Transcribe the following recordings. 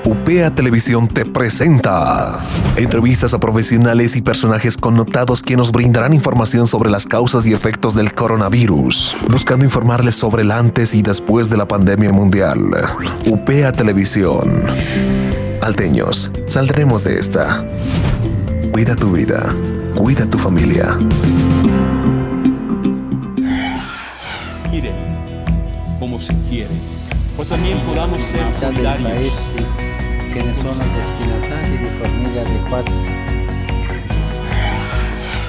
UPEA Televisión te presenta entrevistas a profesionales y personajes connotados que nos brindarán información sobre las causas y efectos del coronavirus, buscando informarles sobre el antes y después de la pandemia mundial. UPEA Televisión. Alteños, saldremos de esta. Cuida tu vida, cuida tu familia. Quiere como se quiere, pues también podamos ser solidarios. Che ne sono destinatari di fornire adeguati.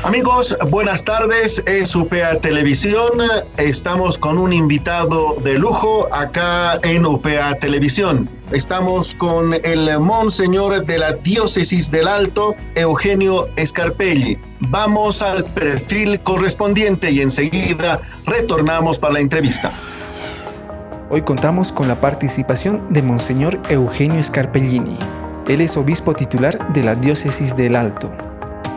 Amigos, buenas tardes, es UPEA Televisión. Estamos con un invitado de lujo acá en UPEA Televisión. Estamos con el monseñor de la Diócesis del Alto, Eugenio Scarpelli. Vamos al perfil correspondiente y enseguida retornamos para la entrevista. Hoy contamos con la participación de Monseñor Eugenio Scarpellini. Él es obispo titular de la Diócesis del Alto.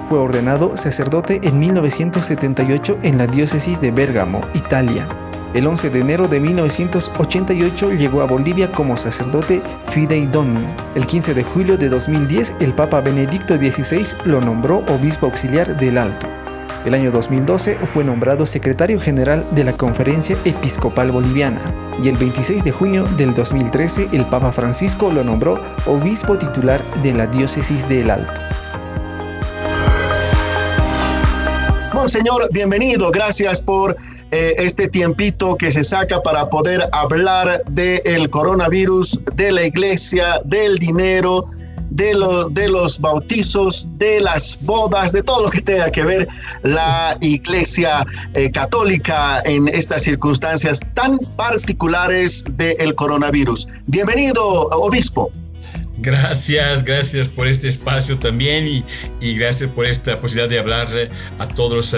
Fue ordenado sacerdote en 1978 en la diócesis de Bérgamo, Italia. El 11 de enero de 1988 llegó a Bolivia como sacerdote Fidei Donum. El 15 de julio de 2010 el Papa Benedicto XVI lo nombró obispo auxiliar del Alto. El año 2012 fue nombrado secretario general de la Conferencia Episcopal Boliviana y el 26 de junio del 2013 el Papa Francisco lo nombró obispo titular de la Diócesis del Alto. Monseñor, bienvenido, gracias por este tiempito que se saca para poder hablar del coronavirus, de la iglesia, del dinero, de los bautizos, de las bodas, de todo lo que tenga que ver la iglesia católica en estas circunstancias tan particulares del coronavirus. Bienvenido, obispo. Gracias por este espacio también y gracias por esta posibilidad de hablar a todos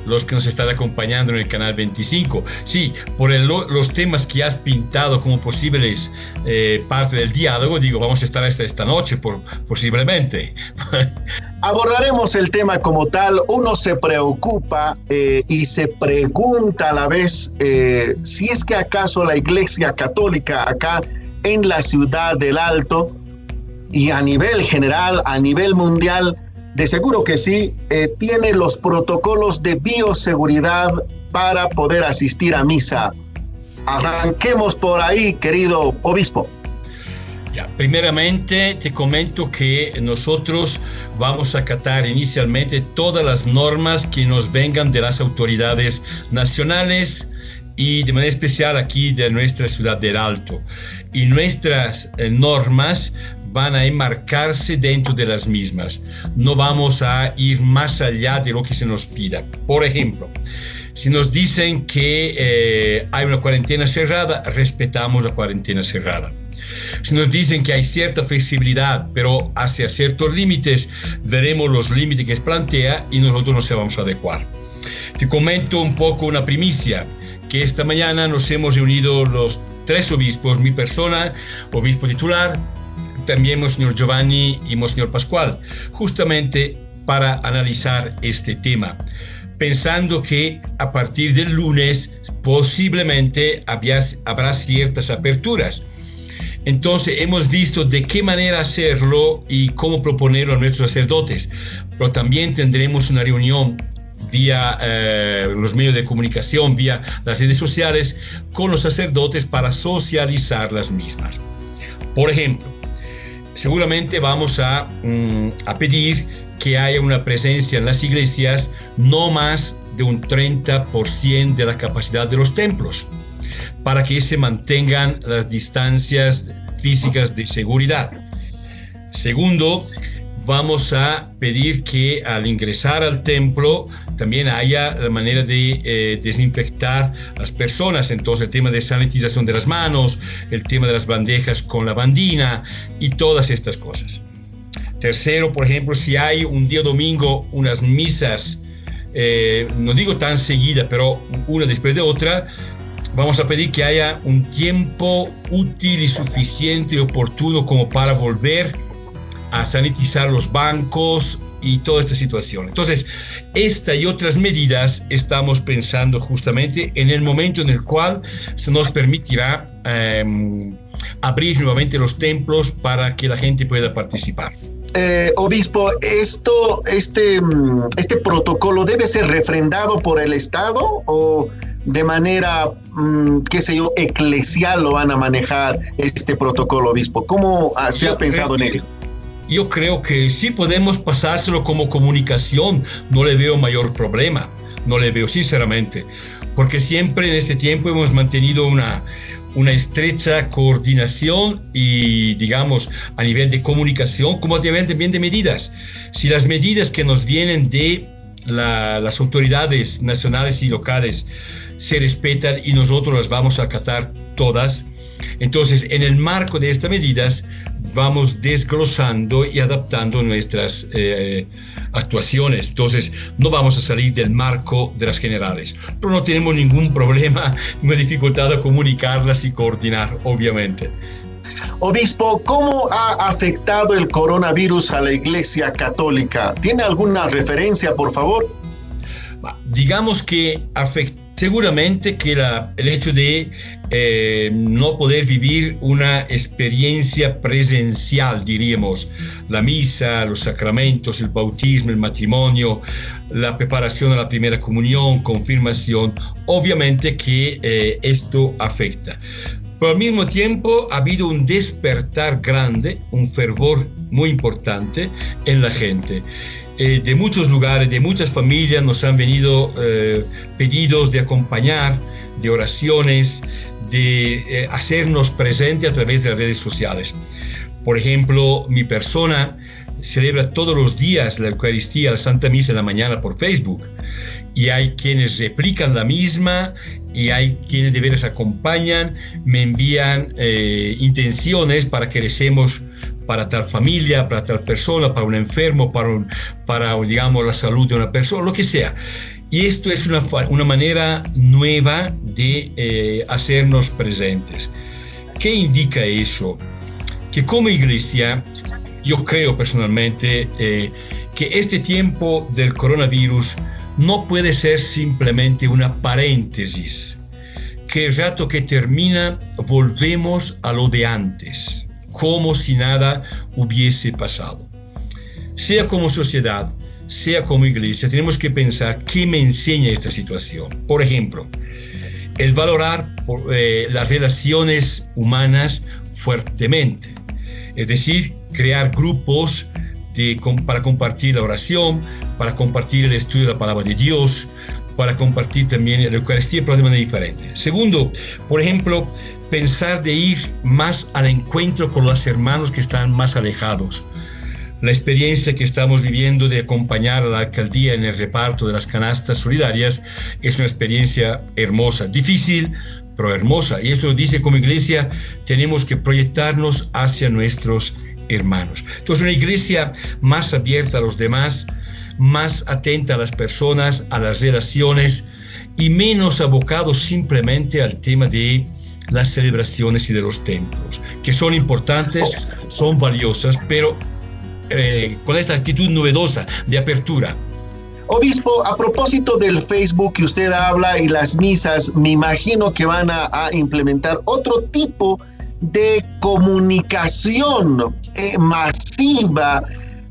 los que nos están acompañando en el canal 25. Sí, por los temas que has pintado como posibles parte del diálogo, vamos a estar hasta esta noche posiblemente. Abordaremos el tema como tal. Uno se preocupa y se pregunta a la vez si es que acaso la Iglesia Católica acá en la ciudad del Alto y a nivel general, a nivel mundial, de seguro que sí, tiene los protocolos de bioseguridad para poder asistir a misa. Arranquemos por ahí, querido obispo. Primeramente te comento que nosotros vamos a acatar inicialmente todas las normas que nos vengan de las autoridades nacionales y de manera especial aquí de nuestra ciudad del Alto. Y nuestras normas van a enmarcarse dentro de las mismas. No vamos a ir más allá de lo que se nos pida. Por ejemplo, si nos dicen que hay una cuarentena cerrada, respetamos la cuarentena cerrada. Si nos dicen que hay cierta flexibilidad, pero hacia ciertos límites, veremos los límites que se plantea y nosotros nos vamos a adecuar. Te comento un poco una primicia, que esta mañana nos hemos reunido los tres obispos, mi persona, obispo titular, también Monseñor Giovanni y Monseñor Pascual, justamente para analizar este tema, pensando que a partir del lunes posiblemente habrá ciertas aperturas. Entonces hemos visto de qué manera hacerlo y cómo proponerlo a nuestros sacerdotes, pero también tendremos una reunión vía los medios de comunicación, vía las redes sociales, con los sacerdotes para socializar las mismas. Por ejemplo, seguramente vamos a pedir que haya una presencia en las iglesias no más de un 30% de la capacidad de los templos, para que se mantengan las distancias físicas de seguridad. Segundo, vamos a pedir que al ingresar al templo también haya la manera de desinfectar a las personas. Entonces el tema de sanitización de las manos, el tema de las bandejas con lavandina y todas estas cosas. Tercero, por ejemplo, si hay un día domingo unas misas, no digo tan seguida, pero una después de otra, vamos a pedir que haya un tiempo útil y suficiente y oportuno como para volver a sanitizar los bancos y toda esta situación. Entonces, esta y otras medidas estamos pensando justamente en el momento en el cual se nos permitirá abrir nuevamente los templos para que la gente pueda participar. Obispo, este protocolo debe ser refrendado por el Estado o de manera, qué sé yo, eclesial lo van a manejar este protocolo, obispo? ¿Cómo se ha pensado en ello? Yo creo que sí podemos pasárselo como comunicación, no le veo mayor problema, no le veo sinceramente, porque siempre en este tiempo hemos mantenido una estrecha coordinación y, digamos, a nivel de comunicación, como a nivel también de medidas. Si las medidas que nos vienen de las autoridades nacionales y locales se respetan y nosotros las vamos a acatar todas, entonces en el marco de estas medidas vamos desglosando y adaptando nuestras actuaciones. Entonces no vamos a salir del marco de las generales, pero no tenemos ningún problema, ninguna dificultad a comunicarlas y coordinar, obviamente. Obispo, ¿cómo ha afectado el coronavirus a la Iglesia Católica? ¿Tiene alguna referencia, por favor? Digamos que seguramente que el hecho de no poder vivir una experiencia presencial, diríamos, la misa, los sacramentos, el bautismo, el matrimonio, la preparación a la primera comunión, confirmación, obviamente que esto afecta. Pero al mismo tiempo ha habido un despertar grande, un fervor muy importante en la gente. De muchos lugares, de muchas familias nos han venido pedidos de acompañar, de oraciones, de hacernos presente a través de las redes sociales. Por ejemplo, mi persona celebra todos los días la Eucaristía, la Santa Misa en la mañana por Facebook. Y hay quienes replican la misma y hay quienes de veras acompañan, me envían intenciones para que recemos para tal familia, para tal persona, para un enfermo, para digamos, la salud de una persona, lo que sea. Y esto es una manera nueva de hacernos presentes. ¿Qué indica eso? Que como iglesia, yo creo personalmente que este tiempo del coronavirus no puede ser simplemente una paréntesis, que el rato que termina volvemos a lo de antes, como si nada hubiese pasado. Sea como sociedad, sea como iglesia, tenemos que pensar qué me enseña esta situación. Por ejemplo, el valorar las relaciones humanas fuertemente, es decir, crear grupos para compartir la oración, para compartir el estudio de la palabra de Dios, para compartir también la Eucaristía, pero de manera diferente. Segundo, por ejemplo, pensar de ir más al encuentro con los hermanos que están más alejados. La experiencia que estamos viviendo de acompañar a la alcaldía en el reparto de las canastas solidarias es una experiencia hermosa, difícil, pero hermosa. Y esto lo dice como iglesia, tenemos que proyectarnos hacia nuestros hermanos. Entonces, una iglesia más abierta a los demás, más atenta a las personas, a las relaciones y menos abocado simplemente al tema de las celebraciones y de los templos, que son importantes, son valiosas, pero con esta actitud novedosa de apertura. Obispo, a propósito del Facebook que usted habla y las misas, me imagino que van a implementar otro tipo de comunicación masiva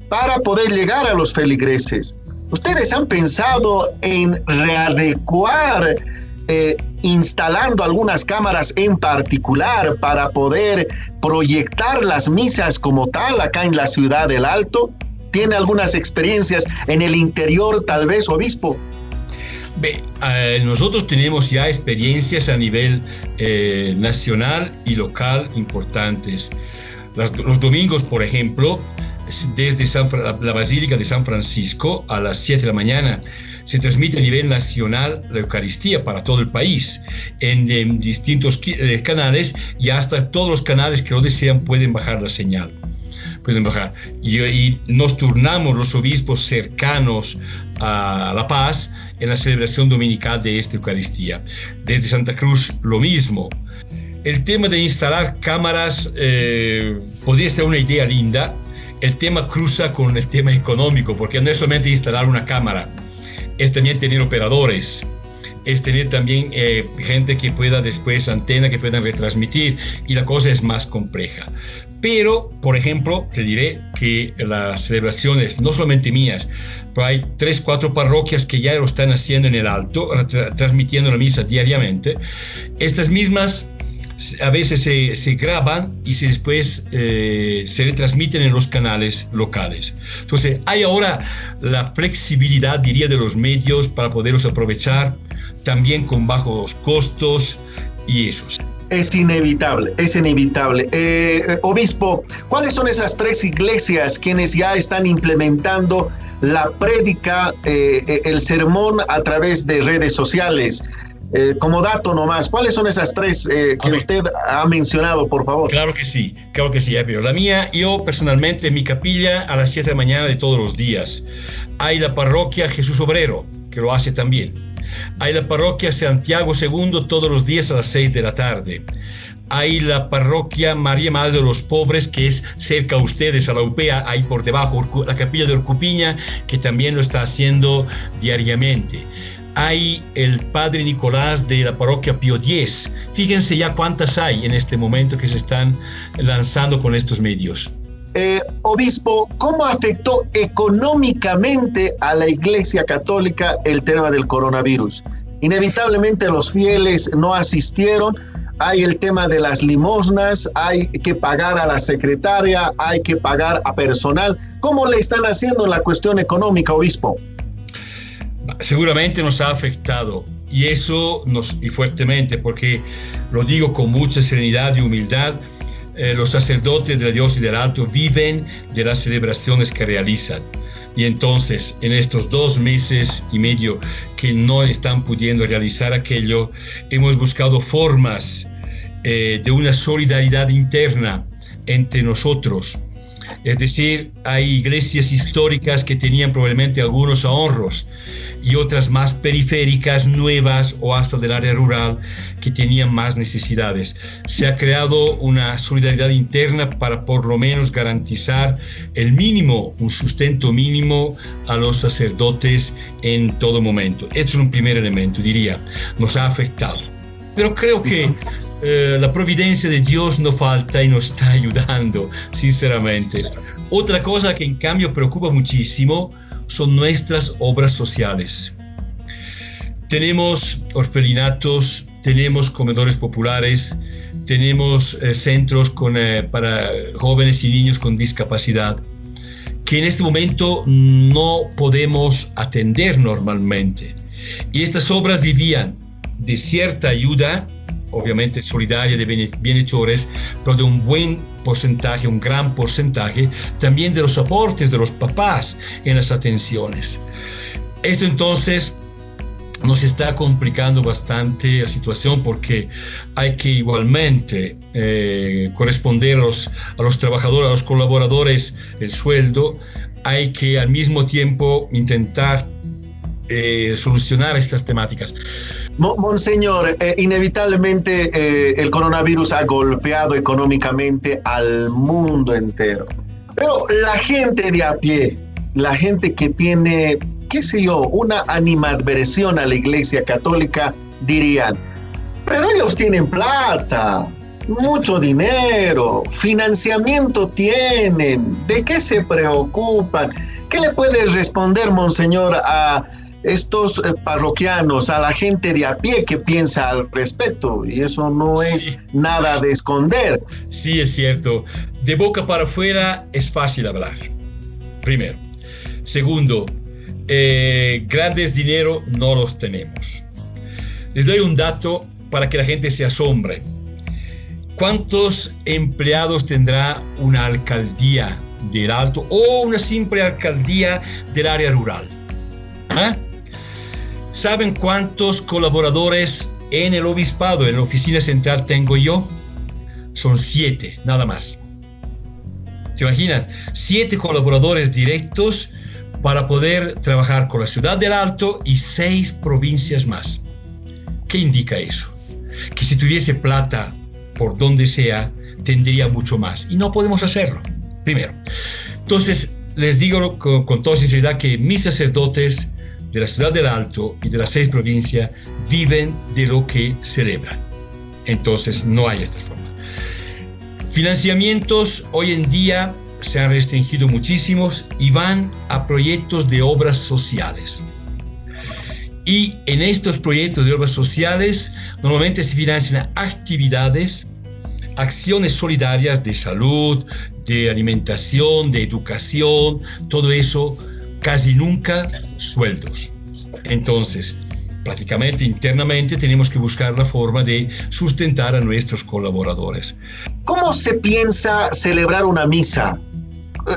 para poder llegar a los feligreses. ¿Ustedes han pensado en readecuar, instalando algunas cámaras en particular para poder proyectar las misas como tal acá en la ciudad del Alto? ¿Tiene algunas experiencias en el interior, tal vez, obispo? Nosotros tenemos ya experiencias a nivel nacional y local importantes. Los domingos, por ejemplo, desde la Basílica de San Francisco a las 7 de la mañana se transmite a nivel nacional la Eucaristía para todo el país en distintos canales, y hasta todos los canales que lo desean pueden bajar la señal. Y nos turnamos los obispos cercanos a La Paz en la celebración dominical de esta Eucaristía. Desde Santa Cruz lo mismo. El tema de instalar cámaras podría ser una idea linda. el tema cruza con el tema económico, porque no es solamente instalar una cámara, es también tener operadores, es tener también gente que pueda después, antena que puedan retransmitir, y la cosa es más compleja. Pero, por ejemplo, te diré que las celebraciones, no solamente mías, pero hay 3, 4 parroquias que ya lo están haciendo en el Alto, transmitiendo la misa diariamente. Estas mismas a veces se graban y después se retransmiten en los canales locales. Entonces, hay ahora la flexibilidad, diría, de los medios para poderlos aprovechar, también con bajos costos y esos. Es inevitable, es inevitable. Obispo, ¿cuáles son esas 3 iglesias quienes ya están implementando la prédica, el sermón a través de redes sociales? Como dato nomás, ¿cuáles son esas 3 que usted ha mencionado, por favor? Claro que sí, pero la mía, yo personalmente, en mi capilla a las 7 de la mañana de todos los días. Hay la parroquia Jesús Obrero, que lo hace también. Hay la parroquia Santiago II todos los días a las 6 de la tarde. Hay la parroquia María Madre de los Pobres, que es cerca a ustedes, a la UPEA, ahí por debajo, la capilla de Orcupiña, que también lo está haciendo diariamente. Hay el Padre Nicolás de la parroquia Pío X. Fíjense ya cuántas hay en este momento que se están lanzando con estos medios. Obispo, ¿cómo afectó económicamente a la Iglesia Católica el tema del coronavirus? Inevitablemente los fieles no asistieron, hay el tema de las limosnas, hay que pagar a la secretaria, hay que pagar a personal. ¿Cómo le están haciendo en la cuestión económica, obispo? Seguramente nos ha afectado, y eso y fuertemente, porque lo digo con mucha serenidad y humildad. Los sacerdotes de la diócesis del Alto viven de las celebraciones que realizan, y entonces en estos 2 meses y medio que no están pudiendo realizar aquello, hemos buscado formas de una solidaridad interna entre nosotros. Es decir, hay iglesias históricas que tenían probablemente algunos ahorros y otras más periféricas, nuevas o hasta del área rural, que tenían más necesidades. Se ha creado una solidaridad interna para por lo menos garantizar el mínimo, un sustento mínimo a los sacerdotes en todo momento. Este es un primer elemento, diría, nos ha afectado. Pero creo que la providencia de Dios no falta y nos está ayudando, sinceramente. Otra cosa que en cambio preocupa muchísimo son nuestras obras sociales. Tenemos orfelinatos, tenemos comedores populares, tenemos centros para jóvenes y niños con discapacidad, que en este momento no podemos atender normalmente. Y estas obras vivían de cierta ayuda, obviamente solidaria, de bienhechores, pero de un buen porcentaje, un gran porcentaje, también de los aportes de los papás en las atenciones. Esto entonces nos está complicando bastante la situación, porque hay que igualmente corresponder a los trabajadores, a los colaboradores el sueldo. Hay que al mismo tiempo intentar solucionar estas temáticas. Monseñor, inevitablemente el coronavirus ha golpeado económicamente al mundo entero. Pero la gente de a pie, la gente que tiene, qué sé yo, una animadversión a la Iglesia Católica, dirían, pero ellos tienen plata, mucho dinero, financiamiento tienen, ¿de qué se preocupan? ¿Qué le puede responder, Monseñor, a estos parroquianos, a la gente de a pie que piensa al respecto? Y eso no es nada de esconder. Sí, es cierto. De boca para afuera es fácil hablar, primero. Segundo, grandes dinero no los tenemos. Les doy un dato para que la gente se asombre. ¿Cuántos empleados tendrá una alcaldía del Alto o una simple alcaldía del área rural? ¿Saben cuántos colaboradores en el obispado, en la oficina central, tengo yo? Son 7, nada más. ¿Se imaginan? 7 colaboradores directos para poder trabajar con la ciudad del Alto y 6 provincias más. ¿Qué indica eso? Que si tuviese plata por donde sea, tendría mucho más. Y no podemos hacerlo. Primero. Entonces, les digo con toda sinceridad que mis sacerdotes de la ciudad del Alto y de las 6 provincias viven de lo que celebran. Entonces, no hay esta forma. Financiamientos hoy en día se han restringido muchísimos y van a proyectos de obras sociales. Y en estos proyectos de obras sociales normalmente se financian actividades, acciones solidarias de salud, de alimentación, de educación, todo eso, casi nunca sueldos. Entonces, prácticamente internamente tenemos que buscar la forma de sustentar a nuestros colaboradores. ¿Cómo se piensa celebrar una misa?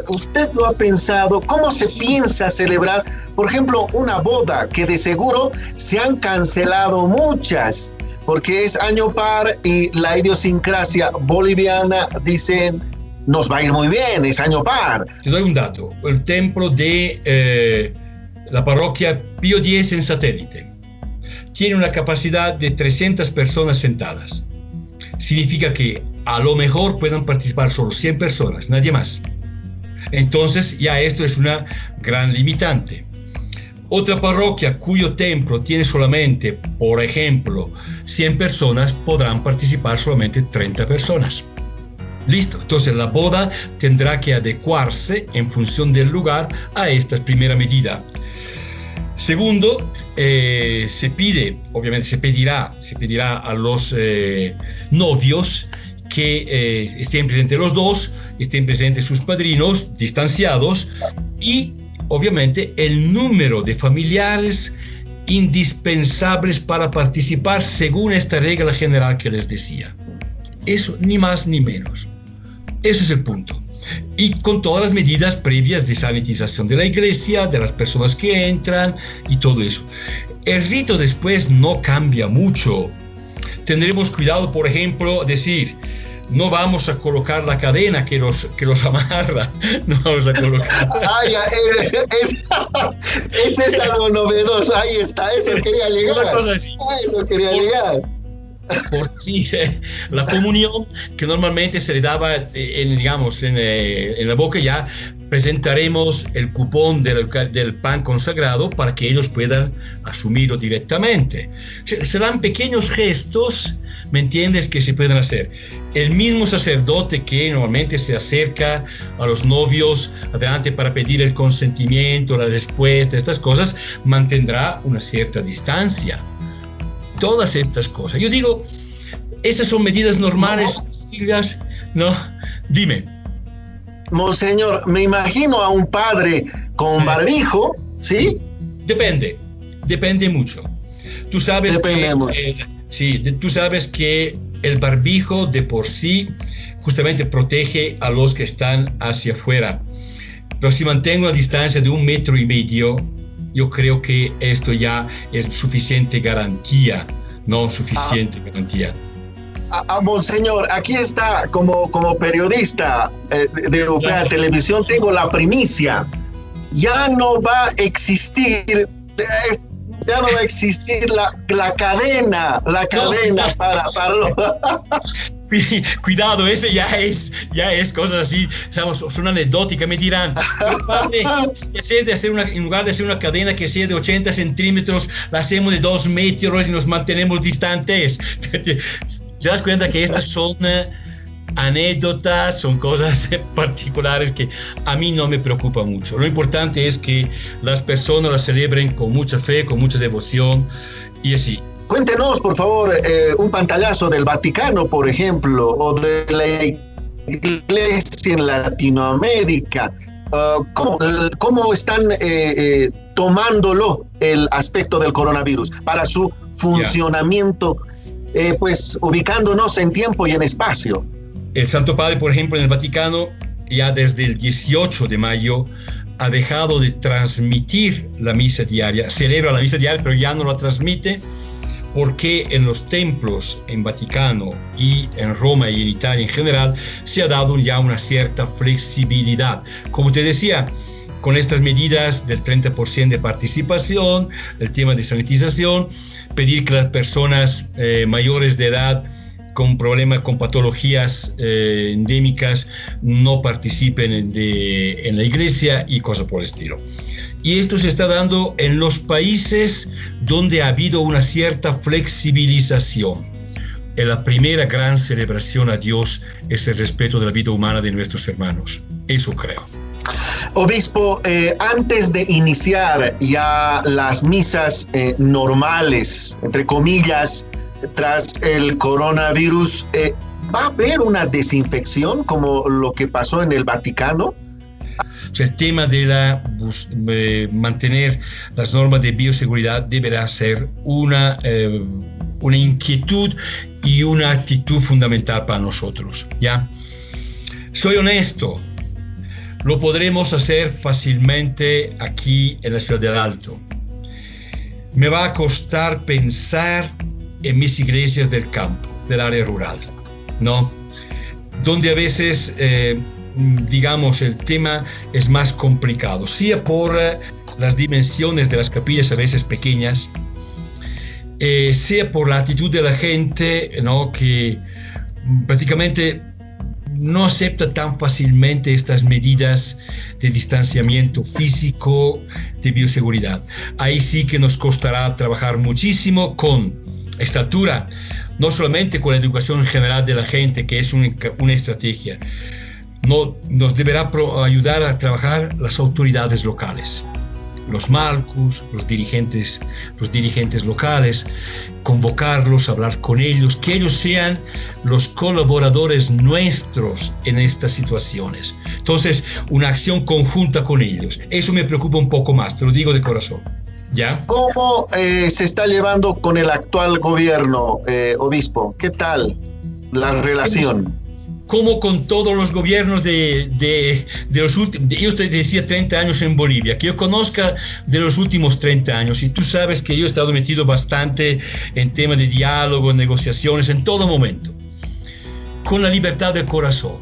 ¿Usted lo ha pensado? ¿Cómo se piensa celebrar, por ejemplo, una boda? Que de seguro se han cancelado muchas, porque es año par y la idiosincrasia boliviana dicen, nos va a ir muy bien, es año par. Te doy un dato. El templo de la parroquia Pío X en Satélite tiene una capacidad de 300 personas sentadas. Significa que a lo mejor puedan participar solo 100 personas, nadie más. Entonces ya esto es una gran limitante. Otra parroquia cuyo templo tiene solamente, por ejemplo, 100 personas, podrán participar solamente 30 personas. Listo, entonces la boda tendrá que adecuarse en función del lugar a esta primera medida. Segundo, se pedirá a los novios que estén presentes los dos, estén presentes sus padrinos distanciados y obviamente el número de familiares indispensables para participar según esta regla general que les decía. Eso, ni más ni menos. Ese es el punto. Y con todas las medidas previas de sanitización de la iglesia, de las personas que entran y todo eso. El rito después no cambia mucho. Tendremos cuidado, por ejemplo, decir, no vamos a colocar la cadena que los amarra, no vamos a colocar. Ese es algo novedoso, ahí está, eso quería llegar. Una cosa así. Eso quería llegar. Por sí, la comunión que normalmente se le daba en la boca, ya presentaremos el cupón del pan consagrado para que ellos puedan asumirlo directamente. Serán pequeños gestos, ¿me entiendes?, que se pueden hacer. El mismo sacerdote que normalmente se acerca a los novios adelante para pedir el consentimiento, la respuesta, estas cosas, mantendrá una cierta distancia. Todas estas cosas. Yo digo, esas son medidas normales, ¿no? Dime. Monseñor, me imagino a un padre con barbijo, ¿sí? Depende mucho. Tú sabes tú sabes que el barbijo de por sí justamente protege a los que están hacia afuera. Pero si mantengo una distancia de 1,5 metros, yo creo que esto ya es suficiente garantía, ¿no? Suficiente garantía. Monseñor, aquí está, como periodista de Europea Televisión, tengo la primicia. Ya no va a existir la cadena para los... Cuidado, eso ya es cosas así, son anecdóticas. Me dirán, en lugar de hacer una cadena que sea de 80 centímetros, la hacemos de 2 metros y nos mantenemos distantes. ¿Te das cuenta que estas son anécdotas, son cosas particulares que a mí no me preocupa mucho? Lo importante es que las personas las celebren con mucha fe, con mucha devoción y así. Cuéntenos, por favor, un pantallazo del Vaticano, por ejemplo, o de la Iglesia en Latinoamérica. ¿Cómo están tomándolo el aspecto del coronavirus para su funcionamiento, pues ubicándonos en tiempo y en espacio? El Santo Padre, por ejemplo, en el Vaticano, ya desde el 18 de mayo, ha dejado de transmitir la misa diaria. Celebra la misa diaria, pero ya no la transmite, porque en los templos en Vaticano y en Roma y en Italia en general se ha dado ya una cierta flexibilidad. Como te decía, con estas medidas del 30% de participación, el tema de sanitización, pedir que las personas mayores de edad con problemas, con patologías endémicas, no participen en la iglesia y cosas por el estilo. Y esto se está dando en los países donde ha habido una cierta flexibilización. La primera gran celebración a Dios es el respeto de la vida humana de nuestros hermanos. Eso creo. Obispo, antes de iniciar ya las misas normales, entre comillas, tras el coronavirus, ¿va a haber una desinfección como lo que pasó en el Vaticano? El tema de mantener las normas de bioseguridad deberá ser una inquietud y una actitud fundamental para nosotros, ¿ya? Soy honesto, lo podremos hacer fácilmente aquí en la ciudad del Alto. Me va a costar pensar en mis iglesias del campo, del área rural, ¿no? Donde a veces, digamos, el tema es más complicado, sea por las dimensiones de las capillas a veces pequeñas, sea por la actitud de la gente, ¿no? Que prácticamente no acepta tan fácilmente estas medidas de distanciamiento físico, de bioseguridad. Ahí sí que nos costará trabajar muchísimo con esta altura, no solamente con la educación general de la gente, que es una estrategia. Nos deberá ayudar a trabajar las autoridades locales, los marcos, los dirigentes locales, convocarlos, hablar con ellos, que ellos sean los colaboradores nuestros en estas situaciones. Entonces, una acción conjunta con ellos. Eso me preocupa un poco más, te lo digo de corazón. ¿Ya? ¿Cómo se está llevando con el actual gobierno, obispo? ¿Qué tal la relación? Como con todos los gobiernos de los últimos, yo te decía 30 años en Bolivia, que yo conozca de los últimos 30 años, y tú sabes que yo he estado metido bastante en temas de diálogo, negociaciones, en todo momento, con la libertad del corazón.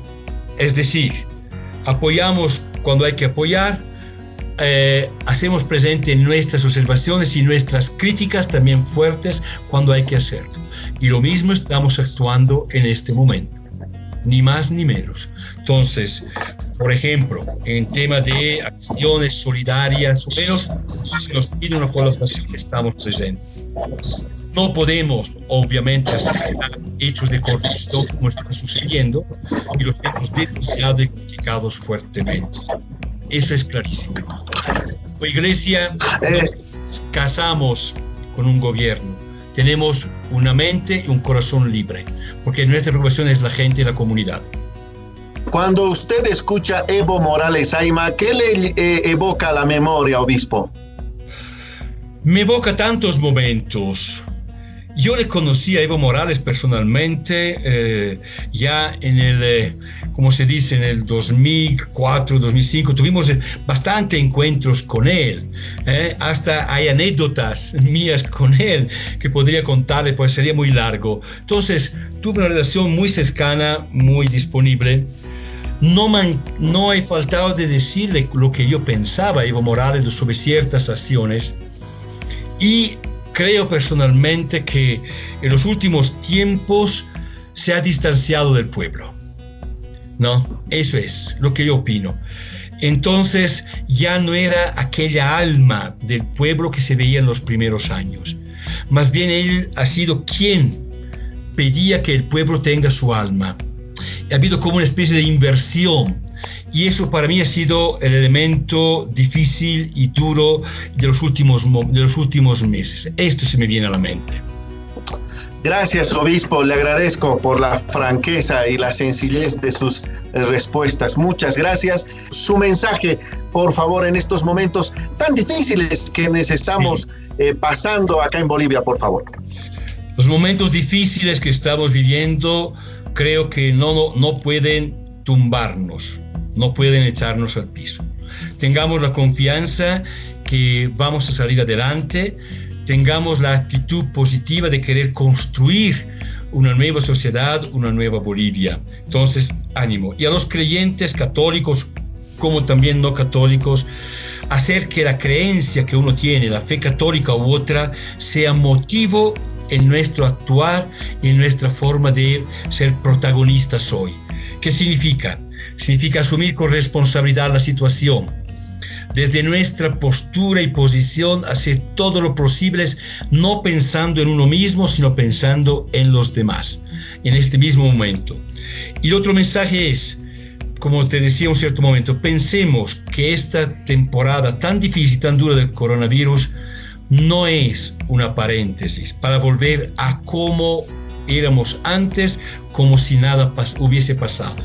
Es decir, apoyamos cuando hay que apoyar, hacemos presente nuestras observaciones y nuestras críticas también fuertes cuando hay que hacerlo. Y lo mismo estamos actuando en este momento. Ni más ni menos. Entonces, por ejemplo, en tema de acciones solidarias o menos, se nos pide una colaboración, estamos presentes. No podemos, obviamente, hacer hechos de corrupción como están sucediendo, y los hemos denunciado y criticados fuertemente. Eso es clarísimo. Como iglesia, nos casamos con un gobierno. Tenemos una mente y un corazón libre, porque nuestra preocupación es la gente y la comunidad. Cuando usted escucha Evo Morales Ayma, ¿qué le evoca a la memoria, obispo? Me evoca tantos momentos. Yo le conocí a Evo Morales personalmente ya en el, como se dice, en el 2004, 2005. Tuvimos bastante encuentros con él. Hasta hay anécdotas mías con él que podría contarle, pues sería muy largo. Entonces, tuve una relación muy cercana, muy disponible. No he faltado de decirle lo que yo pensaba a Evo Morales sobre ciertas acciones. Y creo personalmente que en los últimos tiempos se ha distanciado del pueblo, ¿no? Eso es lo que yo opino. Entonces ya no era aquella alma del pueblo que se veía en los primeros años. Más bien él ha sido quien pedía que el pueblo tenga su alma. Ha habido como una especie de inversión. Y eso para mí ha sido el elemento difícil y duro de los últimos meses. Esto se me viene a la mente. Gracias, obispo. Le agradezco por la franqueza y la sencillez de sus respuestas. Muchas gracias. Su mensaje, por favor, en estos momentos tan difíciles que estamos pasando acá en Bolivia, por favor. Los momentos difíciles que estamos viviendo creo que no pueden tumbarnos. No pueden echarnos al piso. Tengamos la confianza que vamos a salir adelante, tengamos la actitud positiva de querer construir una nueva sociedad, una nueva Bolivia. Entonces, ánimo. Y a los creyentes católicos, como también no católicos, hacer que la creencia que uno tiene, la fe católica u otra, sea motivo en nuestro actuar y en nuestra forma de ser protagonistas hoy. ¿Qué significa? Significa asumir con responsabilidad la situación. Desde nuestra postura y posición, hacer todo lo posible, no pensando en uno mismo, sino pensando en los demás, en este mismo momento. Y el otro mensaje es, como te decía en un cierto momento, pensemos que esta temporada tan difícil, tan dura del coronavirus, no es una paréntesis para volver a cómo éramos antes, como si nada hubiese pasado.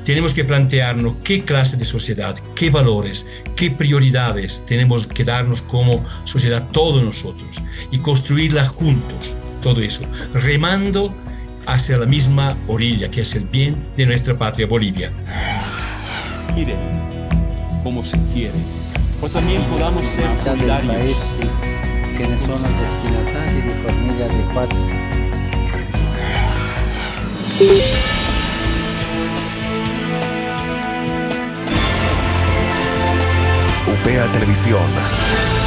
Tenemos que plantearnos qué clase de sociedad, qué valores, qué prioridades tenemos que darnos como sociedad todos nosotros y construirla juntos, todo eso, remando hacia la misma orilla, que es el bien de nuestra patria Bolivia. Miren cómo se quiere, pues también podamos ser solidarios. Paesi che ne sono destinatari di fornire adeguati. UPEA Televisión.